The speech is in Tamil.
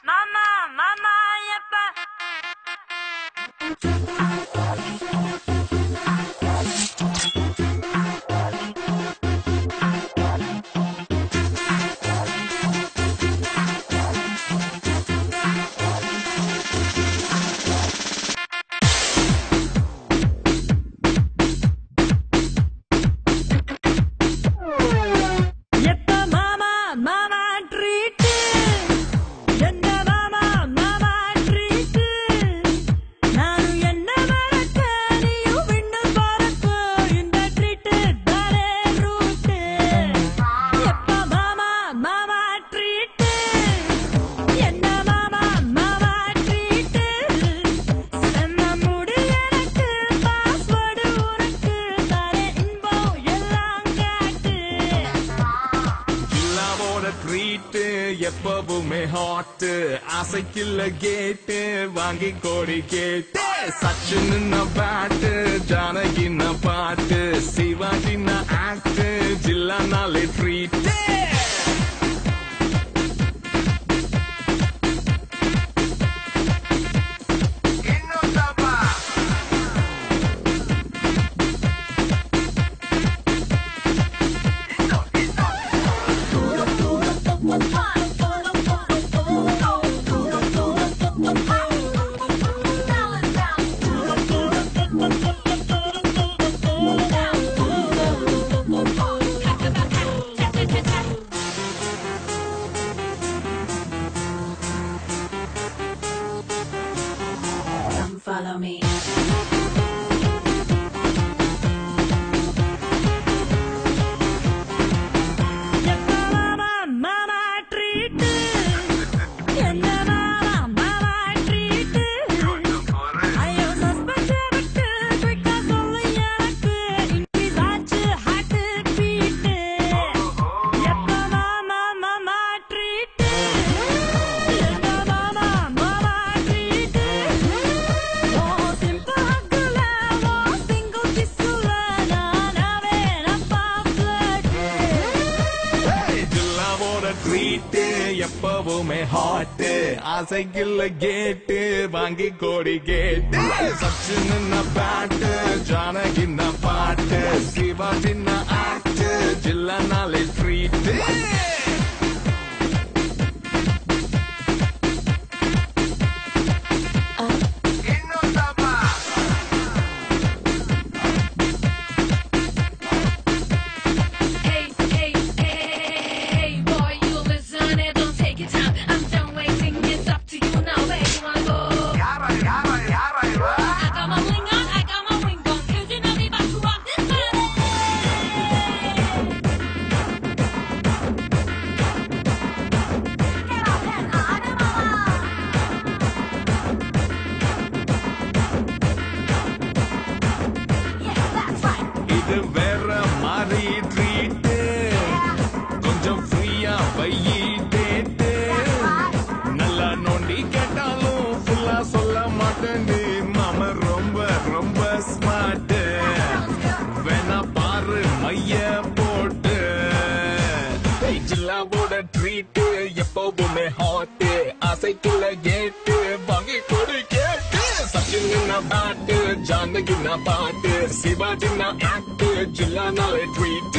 Mama, mama, yeppa. எப்பவுமே ஹாட் ஆசைக்குள்ள கேட்டு வாங்கி கோடி கேட்டு சச்சின் பேட்டு ஜானகி பாட்டு சிவாஜி ஆக்ட் ஜில்லானாலே ட்ரீட் Follow me. எப்பவுமே ஹாட் ஆசைக்குள்ள கேட்டு வாங்கி கோடி கேட்டு சச்சின் பேட்டு ஜானகி பாட்டு சிவாஜி ஆக்ட் ஜில்லானாலே ட்ரீட் வேற மாதிரி ட்ரீட் கொஞ்சம் ஃப்ரீயா வையி டேட்டு நல்லா நோண்டி கேட்டாலும் ஃபுல்லா சொல்ல மாட்டேன்னு மாம ரொம்ப ரொம்ப ஸ்மார்ட் வேணா பாரு மைய போட்டு ஜில்லாவோட ட்ரீட் எப்பவுமே ஹாட் ஆசைக்குள்ள கேட்டு வாங்கி கொடு கேட்டு சச்சின் பாட்டு ஜானகி பாட்டு சிவாஜி ஆக்ட் ஜில்லானாலே ட்ரீட்